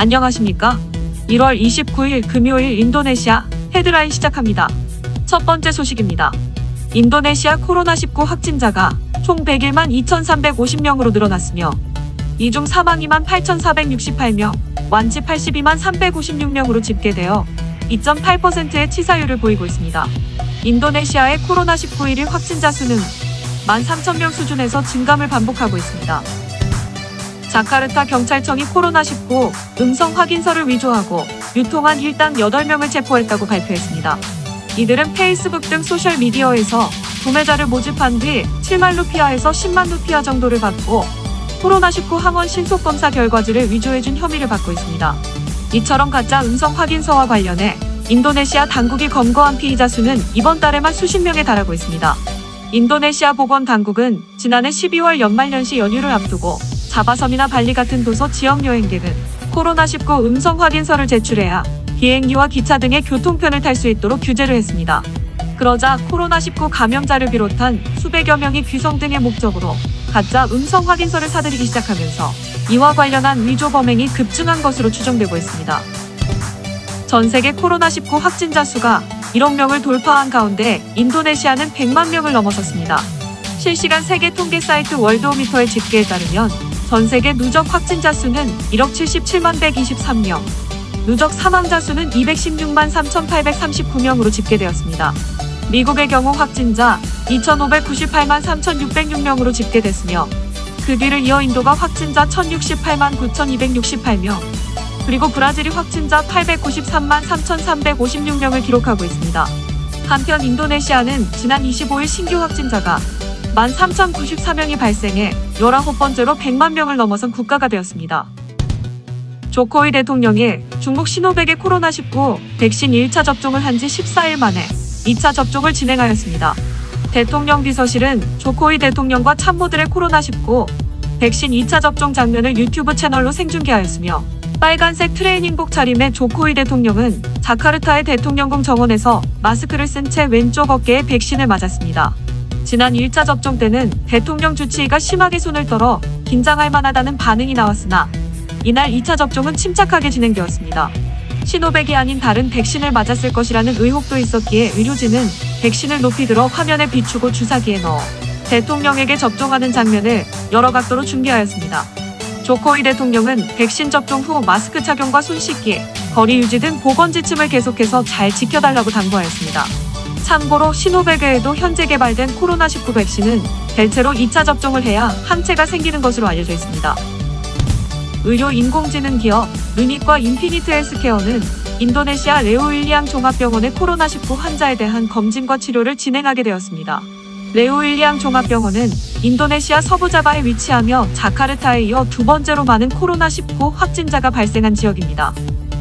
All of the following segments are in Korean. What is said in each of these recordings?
안녕하십니까? 1월 29일 금요일 인도네시아 헤드라인 시작합니다. 첫 번째 소식입니다. 인도네시아 코로나19 확진자가 총 101만 2,350명으로 늘어났으며 이 중 사망 2만 8,468명, 완치 82만 356명으로 집계되어 2.8%의 치사율을 보이고 있습니다. 인도네시아의 코로나19 1일 확진자 수는 13,000명 수준에서 증감을 반복하고 있습니다. 자카르타 경찰청이 코로나19 음성 확인서를 위조하고 유통한 일당 8명을 체포했다고 발표했습니다. 이들은 페이스북 등 소셜미디어에서 구매자를 모집한 뒤 7만 루피아에서 10만 루피아 정도를 받고 코로나19 항원 신속검사 결과지를 위조해준 혐의를 받고 있습니다. 이처럼 가짜 음성 확인서와 관련해 인도네시아 당국이 검거한 피의자 수는 이번 달에만 수십 명에 달하고 있습니다. 인도네시아 보건당국은 지난해 12월 연말연시 연휴를 앞두고 자바섬이나 발리 같은 도서 지역 여행객은 코로나19 음성 확인서를 제출해야 비행기와 기차 등의 교통편을 탈 수 있도록 규제를 했습니다. 그러자 코로나19 감염자를 비롯한 수백여 명이 귀성 등의 목적으로 가짜 음성 확인서를 사들이기 시작하면서 이와 관련한 위조 범행이 급증한 것으로 추정되고 있습니다. 전 세계 코로나19 확진자 수가 1억 명을 돌파한 가운데 인도네시아는 100만 명을 넘어섰습니다. 실시간 세계 통계 사이트 월드오미터의 집계에 따르면 전 세계 누적 확진자 수는 1억 77만 123명, 누적 사망자 수는 216만 3,839명으로 집계되었습니다. 미국의 경우 확진자 2,598만 3,606명으로 집계됐으며 그 뒤를 이어 인도가 확진자 1,068만 9,268명, 그리고 브라질이 확진자 893만 3,356명을 기록하고 있습니다. 한편 인도네시아는 지난 25일 신규 확진자가 13,094명이 발생해 19번째로 100만 명을 넘어선 국가가 되었습니다. 조코이 대통령이 중국 시노백의 코로나19 백신 1차 접종을 한 지 14일 만에 2차 접종을 진행하였습니다. 대통령 비서실은 조코이 대통령과 참모들의 코로나19 백신 2차 접종 장면을 유튜브 채널로 생중계하였으며 빨간색 트레이닝복 차림의 조코이 대통령은 자카르타의 대통령궁 정원에서 마스크를 쓴 채 왼쪽 어깨에 백신을 맞았습니다. 지난 1차 접종 때는 대통령 주치의가 심하게 손을 떨어 긴장할 만하다는 반응이 나왔으나 이날 2차 접종은 침착하게 진행되었습니다. 시노백이 아닌 다른 백신을 맞았을 것이라는 의혹도 있었기에 의료진은 백신을 높이 들어 화면에 비추고 주사기에 넣어 대통령에게 접종하는 장면을 여러 각도로 중계하였습니다. 조코이 대통령은 백신 접종 후 마스크 착용과 손 씻기, 거리 유지 등 보건 지침을 계속해서 잘 지켜달라고 당부하였습니다. 참고로 시노백 외에도 현재 개발된 코로나19 백신은 대체로 2차 접종을 해야 항체가 생기는 것으로 알려져 있습니다. 의료 인공지능 기업 루닉과 인피니트 헬스케어는 인도네시아 레오윌리앙 종합병원의 코로나19 환자에 대한 검진과 치료를 진행하게 되었습니다. 레오윌리앙 종합병원은 인도네시아 서부자바에 위치하며 자카르타에 이어 두 번째로 많은 코로나19 확진자가 발생한 지역입니다.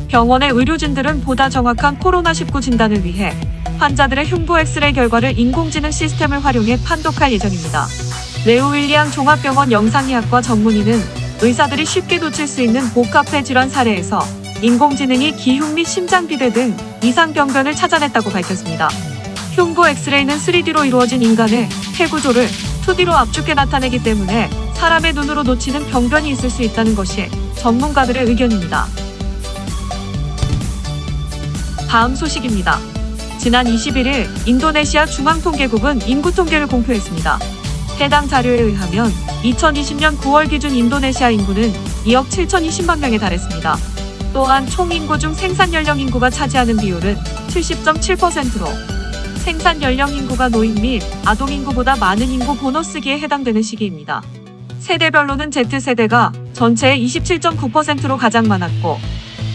병원의 의료진들은 보다 정확한 코로나19 진단을 위해 환자들의 흉부 엑스레이 결과를 인공지능 시스템을 활용해 판독할 예정입니다. 레오윌리앙 종합병원 영상의학과 전문의는 의사들이 쉽게 놓칠 수 있는 복합폐 질환 사례에서 인공지능이 기흉 및 심장비대 등 이상 병변을 찾아냈다고 밝혔습니다. 흉부 엑스레이는 3D로 이루어진 인간의 폐 구조를 2D로 압축해 나타내기 때문에 사람의 눈으로 놓치는 병변이 있을 수 있다는 것이 전문가들의 의견입니다. 다음 소식입니다. 지난 21일 인도네시아 중앙통계국은 인구 통계를 공표했습니다. 해당 자료에 의하면 2020년 9월 기준 인도네시아 인구는 2억 7,020만 명에 달했습니다. 또한 총 인구 중 생산 연령 인구가 차지하는 비율은 70.7%로 생산 연령 인구가 노인 및 아동 인구보다 많은 인구 보너스기에 해당되는 시기입니다. 세대별로는 Z세대가 전체의 27.9%로 가장 많았고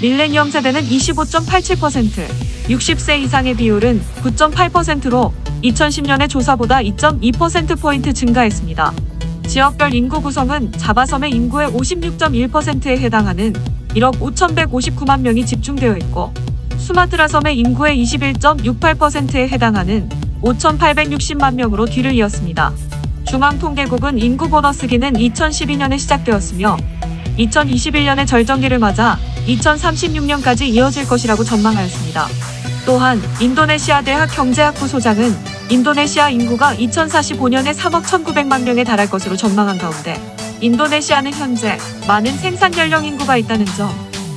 밀레니엄 세대는 25.87%, 60세 이상의 비율은 9.8%로 2010년의 조사보다 2.2%포인트 증가했습니다. 지역별 인구 구성은 자바섬의 인구의 56.1%에 해당하는 1억 5,159만 명이 집중되어 있고 수마트라섬의 인구의 21.68%에 해당하는 5,860만 명으로 뒤를 이었습니다. 중앙통계국은 인구 보너스기는 2012년에 시작되었으며 2021년의 절정기를 맞아 2036년까지 이어질 것이라고 전망하였습니다. 또한 인도네시아 대학 경제학부 소장은 인도네시아 인구가 2045년에 3억 1,900만 명에 달할 것으로 전망한 가운데 인도네시아는 현재 많은 생산 연령 인구가 있다는 점,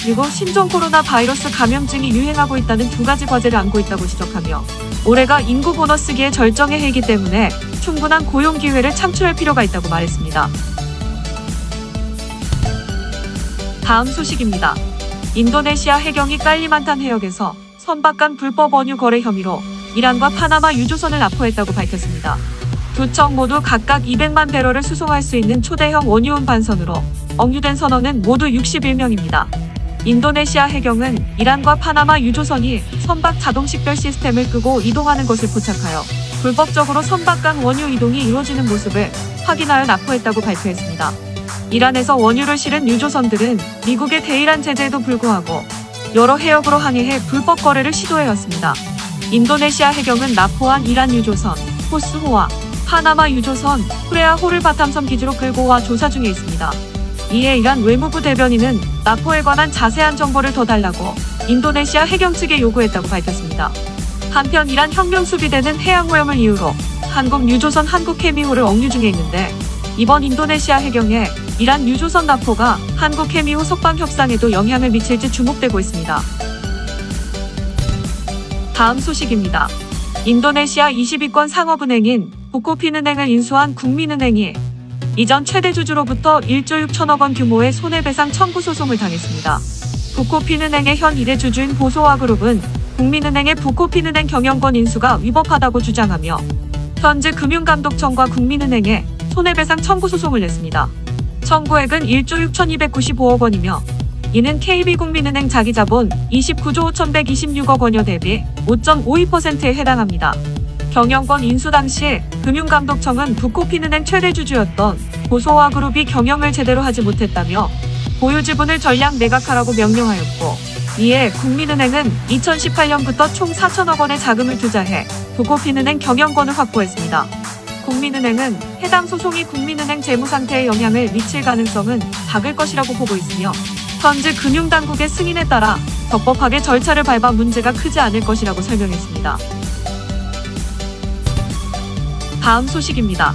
그리고 신종 코로나 바이러스 감염증이 유행하고 있다는 두 가지 과제를 안고 있다고 지적하며 올해가 인구 보너스기의 절정의 해이기 때문에 충분한 고용 기회를 창출할 필요가 있다고 말했습니다. 다음 소식입니다. 인도네시아 해경이 깔리만탄 해역에서 선박 간 불법 원유 거래 혐의로 이란과 파나마 유조선을 납포했다고 밝혔습니다. 두 척 모두 각각 200만 배럴을 수송할 수 있는 초대형 원유 운반선으로 억류된 선원은 모두 61명입니다. 인도네시아 해경은 이란과 파나마 유조선이 선박 자동 식별 시스템을 끄고 이동하는 것을 포착하여 불법적으로 선박 간 원유 이동이 이루어지는 모습을 확인하여 납포했다고 발표했습니다. 이란에서 원유를 실은 유조선들은 미국의 대이란 제재에도 불구하고 여러 해역으로 항해해 불법 거래를 시도해왔습니다. 인도네시아 해경은 납포한 이란 유조선 호스호와 파나마 유조선 후레아호를 바탐섬 기지로 끌고 와 조사 중에 있습니다. 이에 이란 외무부 대변인은 납포에 관한 자세한 정보를 더 달라고 인도네시아 해경 측에 요구했다고 밝혔습니다. 한편 이란 혁명수비대는 해양오염을 이유로 한국 유조선 한국해미호를 억류 중에 있는데 이번 인도네시아 해경의 이란 유조선 납포가 한국해미호 석방 협상에도 영향을 미칠지 주목되고 있습니다. 다음 소식입니다. 인도네시아 22권 상업은행인 부코핀은행을 인수한 국민은행이 이전 최대 주주로부터 1조 6천억 원 규모의 손해배상 청구 소송을 당했습니다. 부코핀은행의 현 2대 주주인 보소아그룹은 국민은행의 부코핀은행 경영권 인수가 위법하다고 주장하며 현재 금융감독청과 국민은행에 손해배상 청구 소송을 냈습니다. 청구액은 1조 6,295억 원이며 이는 KB국민은행 자기자본 29조 5,126억 원여 대비 5.52%에 해당합니다. 경영권 인수 당시 금융감독청은 부코핀은행 최대 주주였던 보소아그룹이 경영을 제대로 하지 못했다며 보유 지분을 전량 매각하라고 명령하였고 이에 국민은행은 2018년부터 총 4천억 원의 자금을 투자해 부코핀은행 경영권을 확보했습니다. 국민은행은 해당 소송이 국민은행 재무 상태에 영향을 미칠 가능성은 작을 것이라고 보고 있으며 현재 금융당국의 승인에 따라 적법하게 절차를 밟아 문제가 크지 않을 것이라고 설명했습니다. 다음 소식입니다.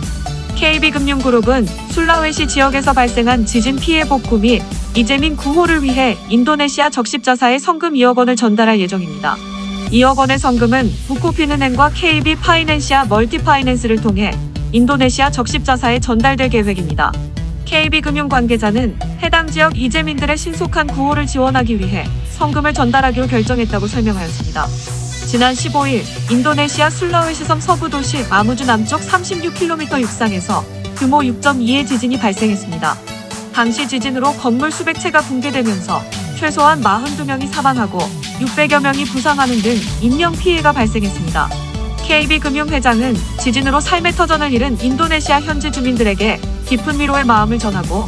KB금융그룹은 술라웨시 지역에서 발생한 지진 피해 복구 및 이재민 구호를 위해 인도네시아 적십자사에 성금 2억 원을 전달할 예정입니다. 2억 원의 성금은 부코핀은행과 KB 파이낸시아 멀티파이낸스를 통해 인도네시아 적십자사에 전달될 계획입니다. KB금융 관계자는 해당 지역 이재민들의 신속한 구호를 지원하기 위해 성금을 전달하기로 결정했다고 설명하였습니다. 지난 15일 인도네시아 술라웨시섬 서부 도시 마무주 남쪽 36km 육상에서 규모 6.2의 지진이 발생했습니다. 당시 지진으로 건물 수백 채가 붕괴되면서 최소한 42명이 사망하고 600여 명이 부상하는 등 인명피해가 발생했습니다. KB금융 회장은 지진으로 삶의 터전을 잃은 인도네시아 현지 주민들에게 깊은 위로의 마음을 전하고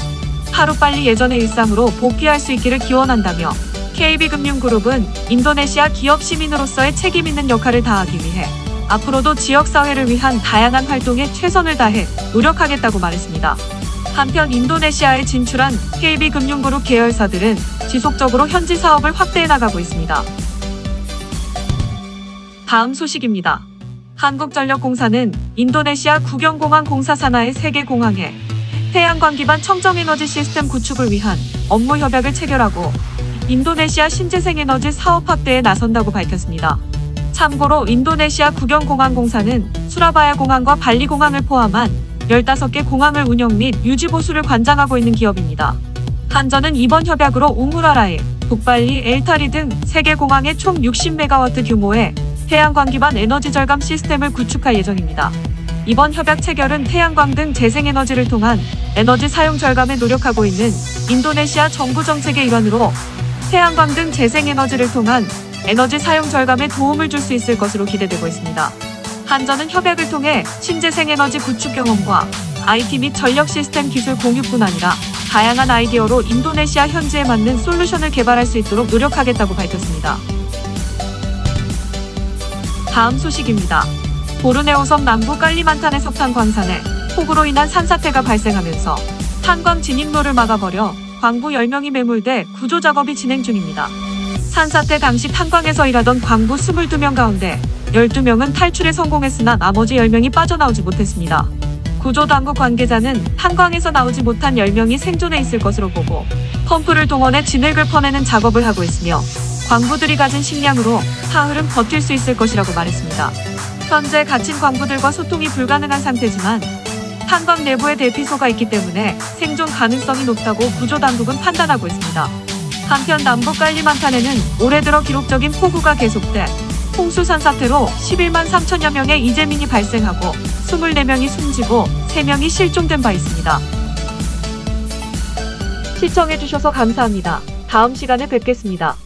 하루빨리 예전의 일상으로 복귀할 수 있기를 기원한다며 KB금융그룹은 인도네시아 기업 시민으로서의 책임 있는 역할을 다하기 위해 앞으로도 지역사회를 위한 다양한 활동에 최선을 다해 노력하겠다고 말했습니다. 한편 인도네시아에 진출한 KB금융그룹 계열사들은 지속적으로 현지 사업을 확대해 나가고 있습니다. 다음 소식입니다. 한국전력공사는 인도네시아 국영공항 공사 산하의 3개 공항에 태양광 기반 청정에너지 시스템 구축을 위한 업무 협약을 체결하고 인도네시아 신재생에너지 사업 확대에 나선다고 밝혔습니다. 참고로 인도네시아 국영공항공사는 수라바야 공항과 발리 공항을 포함한 15개 공항을 운영 및 유지 보수를 관장하고 있는 기업입니다. 한전은 이번 협약으로 우무라라이, 북발리, 엘타리 등 3개 공항에 총 60메가와트 규모의 태양광 기반 에너지 절감 시스템을 구축할 예정입니다. 이번 협약 체결은 태양광 등 재생에너지를 통한 에너지 사용 절감에 노력하고 있는 인도네시아 정부 정책의 일환으로 태양광 등 재생에너지를 통한 에너지 사용 절감에 도움을 줄 수 있을 것으로 기대되고 있습니다. 한전은 협약을 통해 신재생에너지 구축 경험과 IT 및 전력 시스템 기술 공유뿐 아니라 다양한 아이디어로 인도네시아 현지에 맞는 솔루션을 개발할 수 있도록 노력하겠다고 밝혔습니다. 다음 소식입니다. 보르네오섬 남부 깔리만탄의 석탄 광산에 폭우로 인한 산사태가 발생하면서 탄광 진입로를 막아버려 광부 10명이 매몰돼 구조 작업이 진행 중입니다. 산사태 당시 탄광에서 일하던 광부 22명 가운데 12명은 탈출에 성공했으나 나머지 10명이 빠져나오지 못했습니다. 구조당국 관계자는 탄광에서 나오지 못한 10명이 생존해 있을 것으로 보고 펌프를 동원해 진흙을 퍼내는 작업을 하고 있으며 광부들이 가진 식량으로 사흘은 버틸 수 있을 것이라고 말했습니다. 현재 갇힌 광부들과 소통이 불가능한 상태지만 탄광 내부에 대피소가 있기 때문에 생존 가능성이 높다고 구조당국은 판단하고 있습니다. 한편 남북 깔리만탄에는 올해 들어 기록적인 폭우가 계속돼 홍수산 사태로 11만 3천여 명의 이재민이 발생하고 24명이 숨지고 3명이 실종된 바 있습니다. 시청해주셔서 감사합니다. 다음 시간에 뵙겠습니다.